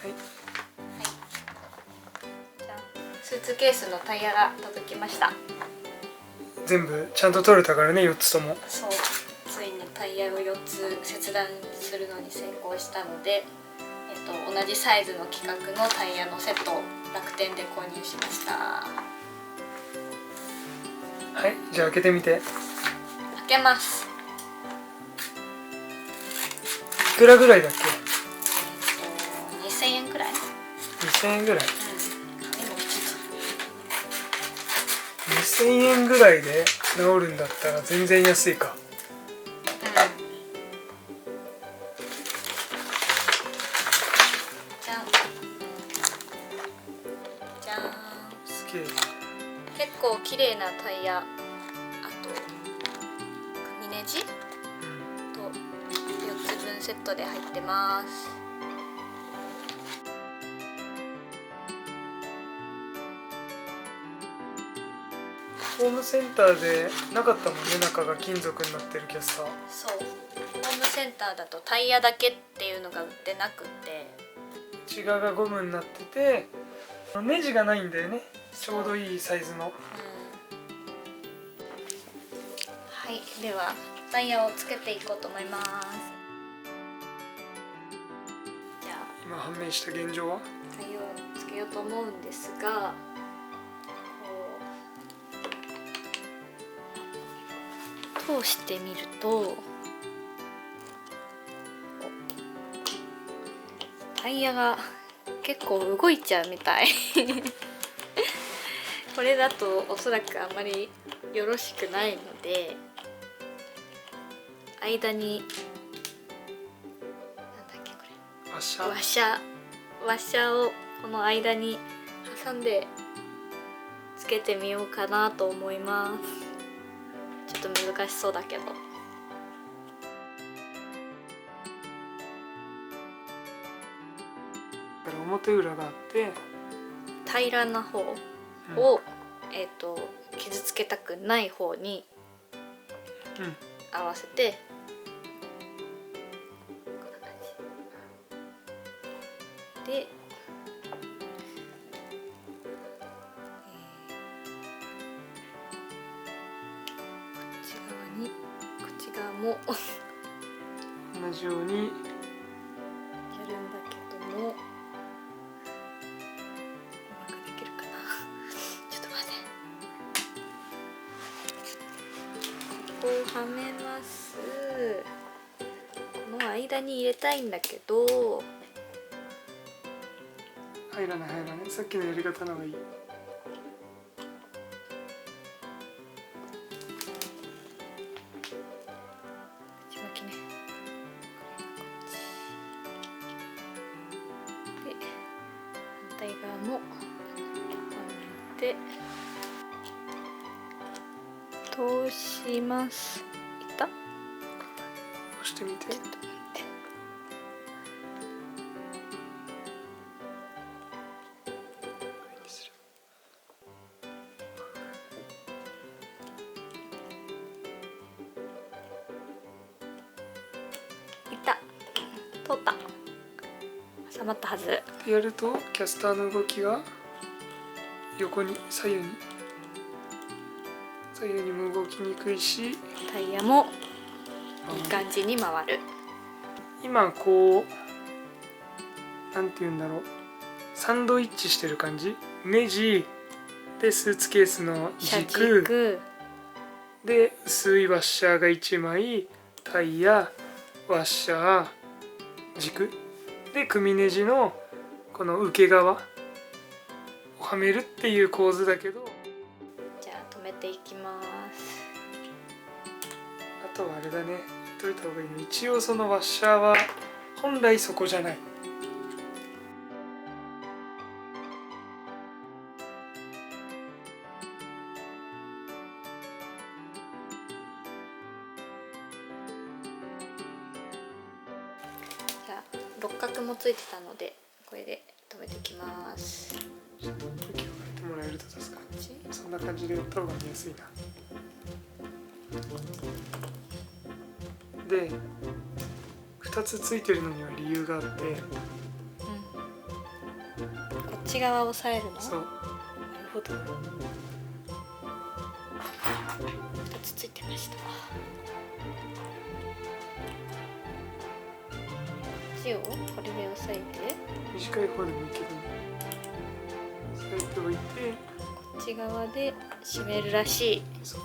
はい、じゃあスーツケースのタイヤが届きました。全部ちゃんと取れたからね、4つとも。そう、ついにタイヤを4つ切断するのに成功したので、同じサイズの規格のタイヤのセットを楽天で購入しました。はい、じゃあ開けてみて。開けます。いくらぐらいだっけ？2000円くらい。2000円ぐらい。今来ち2000円ぐらいで治るんだったら全然安いか。じゃんじゃん。すげえ。結構綺麗なタイヤ、あと組ネジと4つ分セットで入ってます。ホームセンターでなかったもんね、中が金属になってるキャスター。そう、ホームセンターだとタイヤだけっていうのが売ってなくて、内側がゴムになっててネジがないんだよね。ちょうどいいサイズの。はい、ではタイヤをつけていこうと思います。じゃあ今判明した現状は、タイヤをつけようと思うんですが、通してみるとタイヤが結構動いちゃうみたいこれだとおそらくあまりよろしくないので、間になんだっけこれ、ワッシャーをこの間に挟んでつけてみようかなと思います。ちょっと難しそうだけど。表裏があって平らな方を、傷つけたくない方に合わせて、こんな感じで、こっち側も同じようにやるんだけども、うまくできるかな。ちょっと待って。ここをはめます。この間に入れたいんだけど、入らない。さっきのやり方の方がいい。内巻きね。で、反対側もはめて通します。いった？押してみて。通った。収まったはず。でやるとキャスターの動きが横に左右にも動きにくいし、タイヤもいい感じに回る。今こうなんていうんだろう、サンドイッチしてる感じ。ネジでスーツケースの軸で薄いワッシャーが1枚、タイヤ、ワッシャー、軸で組ネジのこの受け側をはめるっていう構図だけど、じゃあ止めていきます。あとはあれだね、言っといた方がいいの。一応そのワッシャーは本来そこじゃない。じゃあ六角もついてたのでこれで止めていきます。向きを変えてもらえると助かる。そんな感じでやった方が見やすいな。で2つついてるのには理由があって、っち側を押さえるの？そう。なるほど。2つついてました。こっちをこれで押さえて、短い方でもいいけどね。押さえておいて、こっち側で締めるらしい。そう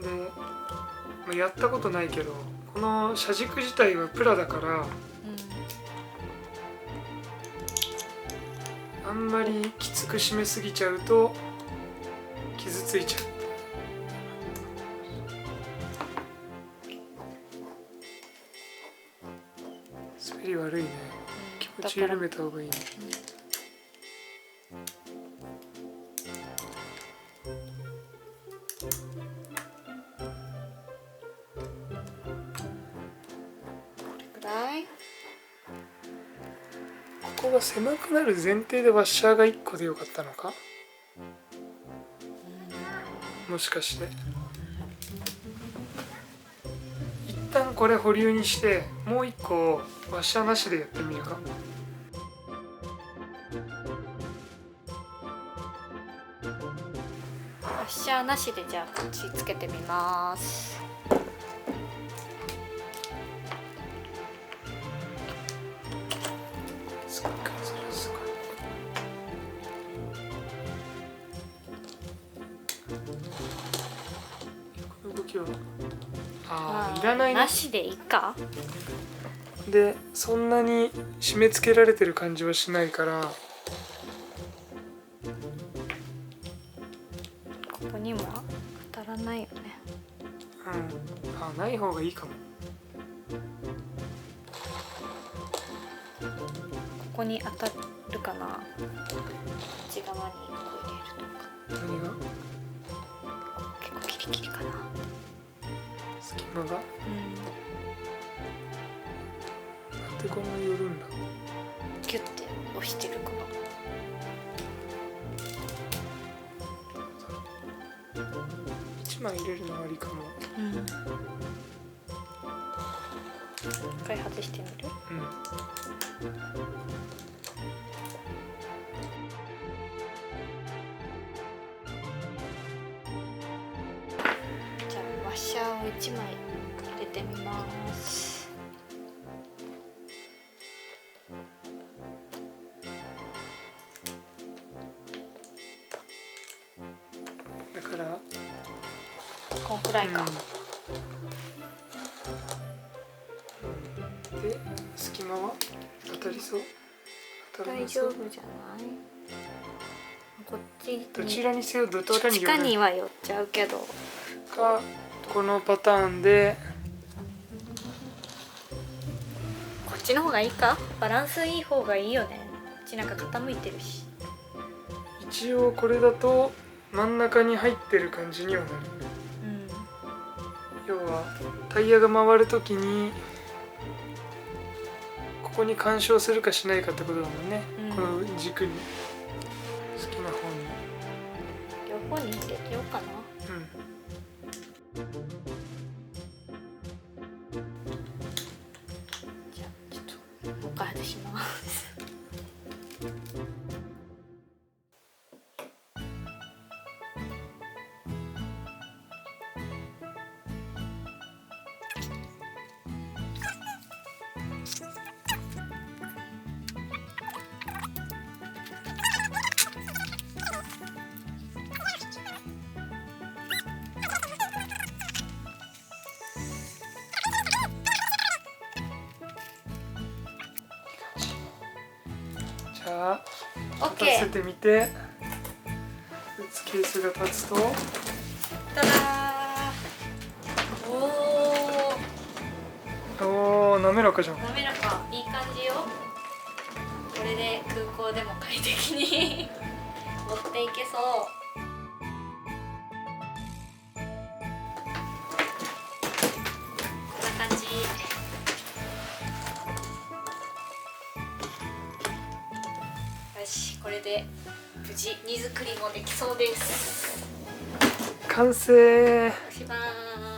で、まあ、やったことないけど、この車軸自体はプラだからあんまりきつく締めすぎちゃうと傷ついちゃう。滑り悪いね。気持ち緩めた方がいいね。ここが狭くなる前提でワッシャーが1個でよかったのか？もしかして一旦これ保留にしてもう1個ワッシャーなしでやってみるか。ワッシャーなしでじゃあこっちつけてみます。いらないね。なしでいいか。でそんなに締め付けられてる感じはしないから、ここにも当たらないよね。ない方がいいかも。ここに当たるかな。こっち側にこう入れるとか。何が？結構キリキリかな。隙間が？なんでこんなに寄るんだ？ギュッて押してるかな。1枚入れるのありかも。一回外してみる？じゃあワッシャーを1枚入れてみます。だからこんくらいか。で隙間は当たりそう？大丈夫じゃない？こっちどちらにせよどっちかにどっちかには寄っちゃうけど。かこのパターンでこっちの方がいいか？バランスいい方がいいよね。こっちなんか傾いてるし。一応これだと真ん中に入ってる感じにはなる。要はタイヤが回るときにここに干渉するかしないかってことだもんね。この軸に好きな方に両方に入れてようかな。じゃあちょっともう一回外します。じゃあオッケー。立たせてみて、スーツケースが立つと、ただー。おー、滑らかじゃん。滑らか、いい感じよ。これで空港でも快適に持っていけそう。こんな感じ。よし、これで無事荷造りもできそうです。完成。しまーす。